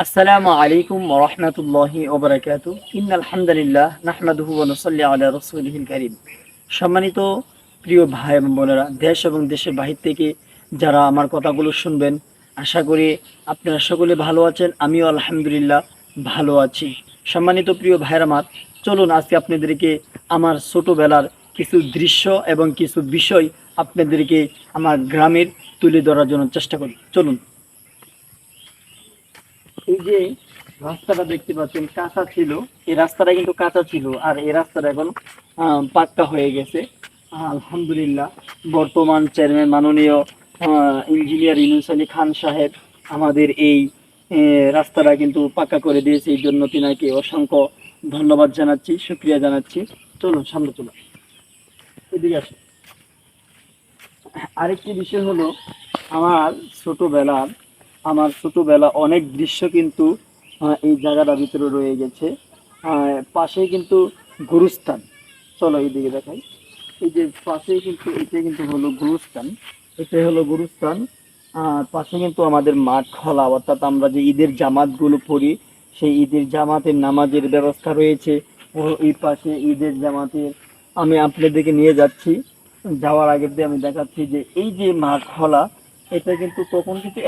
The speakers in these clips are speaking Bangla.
আসসালামু আলাইকুম ওয়া রাহমাতুল্লাহি ওয়া বারাকাতুহু। ইন্নাল হামদালিল্লাহ নাহমাদুহু ওয়া নুসাল্লি আলা রাসূলিহিল কারীম। সম্মানিত প্রিয় ভাই এবং বোনেরা, দেশ এবং দেশের বাহির থেকে যারা আমার কথাগুলো শুনবেন, আশা করি আপনারা সকলে ভালো আছেন। আমিও আলহামদুলিল্লাহ ভালো আছি। সম্মানিত প্রিয় ভাইয়ের আমার, চলুন আজকে আপনাদেরকে আমার ছোটোবেলার কিছু দৃশ্য এবং কিছু বিষয় আপনাদেরকে আমার গ্রামের তুলে ধরার জন্য চেষ্টা করি। চলুন। এই যে রাস্তাটা দেখতে পাচ্ছেন কাঁচা ছিল, এই রাস্তাটা কিন্তু কাঁচা ছিল, আর এই রাস্তাটা এখন পাক্কা হয়ে গেছে আলহামদুলিল্লাহ। বর্তমান চেয়ারম্যান মাননীয় ইঞ্জিনিয়ার ইউনূস আলী খান সাহেব আমাদের এই রাস্তাটা কিন্তু পাক্কা করে দিয়েছে। এই জন্য তিনাকে অসংখ্য ধন্যবাদ জানাচ্ছি, শুকরিয়া জানাচ্ছি। চলুন সামনে চলুন, এদিকে আসুন। আরেকটি বিষয় হলো আমার ছোটবেলার ছোটবেলা অনেক দৃশ্য কিন্তু এই জায়গাটার ভিতরে রয়ে গেছে। পাশেই কিন্তু গুরুস্থান। চলো এইদিকে দেখাই। এই যে পাশেই কিন্তু এটা কিন্তু হলো গুরুস্থান, এটাই হলো গুরুস্থান। পাশে কিন্তু আমাদের মাঠ খোলা, অর্থাৎ আমরা যে ঈদের জামাতগুলো পড়ি সেই ঈদের জামাতের নামাজের ব্যবস্থা রয়েছে। ও এই পাশে ঈদের জামাতের আমি আপনাদেরকে নিয়ে যাচ্ছি। যাওয়ার আগে দিয়ে আমি দেখাচ্ছি যে এই যে মাঠ খোলা, এটা কিন্তু তখন কিন্তু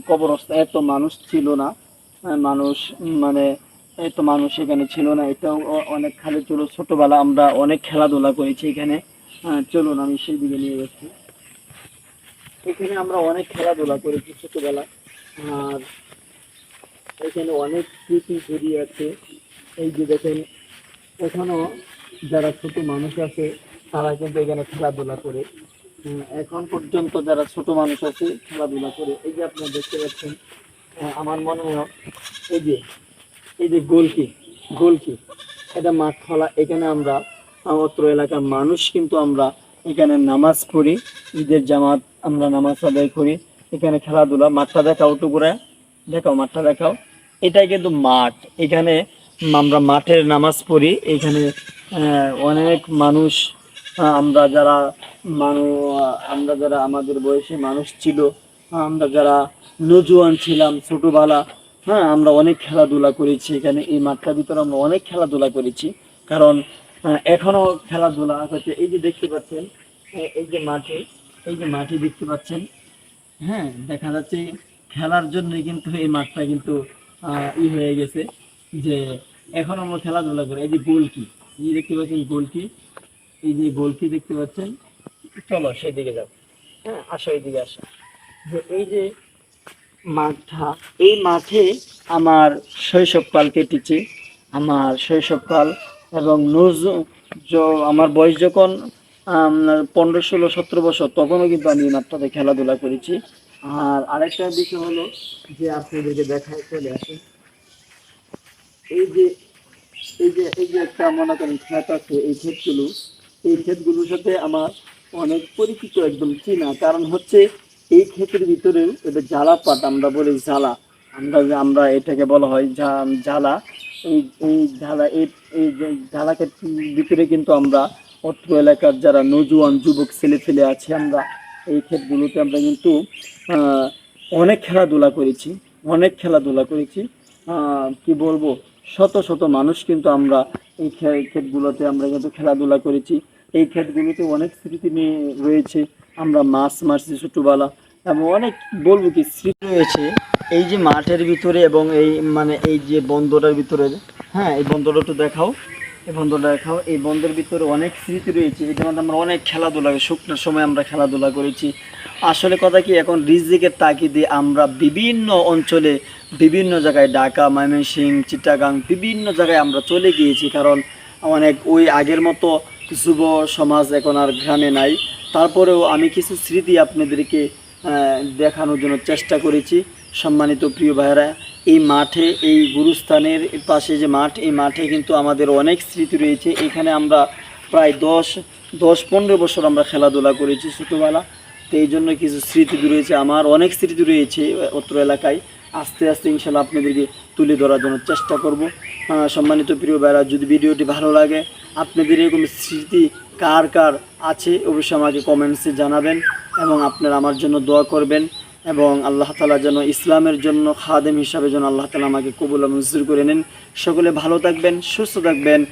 কবরস্থান এত মানুষ ছিল না। মানুষ মানে এত মানুষ এখানে ছিল না। এটাও অনেক খালি ছিল। ছোটবেলা আমরা অনেক খেলাধুলা করেছি এখানে। চলুন আমি সেই দিকে নিয়ে যাচ্ছি। এখানে আমরা অনেক খেলাধুলা করেছি ছোটবেলা, আর এখানে অনেক স্মৃতি জড়িয়ে আছে। এই যে দেখেন, এখনো যারা ছোট মানুষ আছে তারা কিন্তু এখানে খেলাধুলা করে। এখন পর্যন্ত যারা ছোট মানুষ আছে খেলাধুলা করে। এই যে আপনারা দেখতে পাচ্ছেন, আমার মনে হয় এই যে গোলকি এটা মাঠ খোলা। এখানে আমরা অত্র এলাকার মানুষ কিন্তু আমরা এখানে নামাজ পড়ি, ঈদের জামাত আমরা নামাজ আদায় করি। এখানে খেলাধুলা, মাঠটা দেখাও টুকুরা, দেখাও মাঠটা দেখাও। এটাই কিন্তু মাঠ। এখানে আমরা মাঠের নামাজ পড়ি। এখানে অনেক মানুষ, আমরা যারা আমরা যারা আমাদের বয়সী মানুষ ছিল, আমরা যারা নজওয়ান ছিলাম ছোটবেলা, আমরা অনেক খেলাধুলা করেছি এখানে। এই মাঠটার ভিতরে আমরা অনেক খেলাধুলা করেছি, কারণ এখনো খেলাধুলা হচ্ছে। এই যে দেখতে পাচ্ছেন, এই যে মাঠে দেখতে পাচ্ছেন, দেখা যাচ্ছে খেলার জন্য কিন্তু এই মাঠটা কিন্তু হয়ে গেছে, যে এখন আমরা খেলাধুলা করি। এই যে গোলকি, এই যে দেখতে পাচ্ছেন গোলকি, এই যে গোলকি দেখতে পাচ্ছেন। চলো সেদিকে যাও, আসো এইদিকে আসো। যে এই যে মাঠটা, এই মাঠে আমার শৈশবকাল কেটেছে। আমার শৈশবকাল এবং আমার বয়স যখন 15, 16, 17 বছর, তখনও কিন্তু আমি এই মাঠটাতে খেলাধুলা করেছি। আর আরেকটা বিষয় হলো যে আপনাদেরকে দেখায়, চলে আসে। এই যে এই যে একটা মনে করেন ক্ষেত আছে, এই ক্ষেতগুলোর সাথে আমার অনেক পরিচিত, একদম চেনা। কারণ হচ্ছে এই ক্ষেতের ভিতরে এটা জ্বালা পাট, আমরা বলি জ্বালা, আমরা এটাকে বলা হয় জ্বালা। এই এই জ্বালা এই এই যে জ্বালা ক্ষেতের ভিতরে কিন্তু আমরা অত্র এলাকার যারা নজওয়ান যুবক ছেলে ফেলে আছে, আমরা এই ক্ষেতগুলোতে আমরা কিন্তু আহ, অনেক খেলাধুলা করেছি। কি বলবো, শত শত মানুষ কিন্তু আমরা এই ক্ষেতগুলোতে আমরা কিন্তু খেলাধুলা করেছি। এই ক্ষেতগুলোতে অনেক স্মৃতি নিয়ে রয়েছে। আমরা মাছ মারছি ছোটবেলা, এবং অনেক বলবো কি স্মৃতি রয়েছে এই যে মাঠের ভিতরে, এবং এই যে বন্দরের ভিতরে। এই বন্দরটা একটু দেখাও, এই বন্দরের ভিতরে অনেক স্মৃতি রয়েছে। এটার মধ্যে আমরা অনেক খেলাধুলা, শুকনোর সময় আমরা খেলাধুলা করেছি। আসলে কথা কি, এখন রিজিকের তাগিদে আমরা বিভিন্ন অঞ্চলে, বিভিন্ন জায়গায়, ঢাকা, ময়মনসিংহ, চিটাগাং, বিভিন্ন জায়গায় আমরা চলে গিয়েছি। কারণ অনেক ওই আগের মতো যুব সমাজ এখন আর গ্রামে নাই। তারপরেও আমি কিছু স্মৃতি আপনাদেরকে দেখানোর জন্য চেষ্টা করেছি। সম্মানিত প্রিয় ভাইয়েরা, এই মাঠে, এই গুরুস্থানের পাশে যে মাঠ, এই মাঠে কিন্তু আমাদের অনেক স্মৃতি রয়েছে। এখানে আমরা প্রায় 10-15 বছর আমরা খেলাধুলা করেছি ছোটোবেলা। তো এই জন্য কিছু স্মৃতি রয়েছে, আমার অনেক স্মৃতি রয়েছে অত্র এলাকায়। আস্তে আস্তে ইনশাল্লাহ আপনাদেরকে তুলে ধরার জন্য চেষ্টা করব। সম্মানিত প্রিয় ভাইরা, যদি ভিডিওটি ভালো লাগে, আপনাদের এরকম স্মৃতি কার কার আছে অবশ্যই আমাকে কমেন্টসে জানাবেন, এবং আপনারা আমার জন্য দোয়া করবেন। এবং আল্লাহ তাআলা যেন ইসলামের জন্য খাদেম হিসাবে যেন আল্লাহ তাআলা আমাকে কবুল ও মঞ্জুর করে নেন। সকলে ভালো থাকবেন, সুস্থ থাকবেন।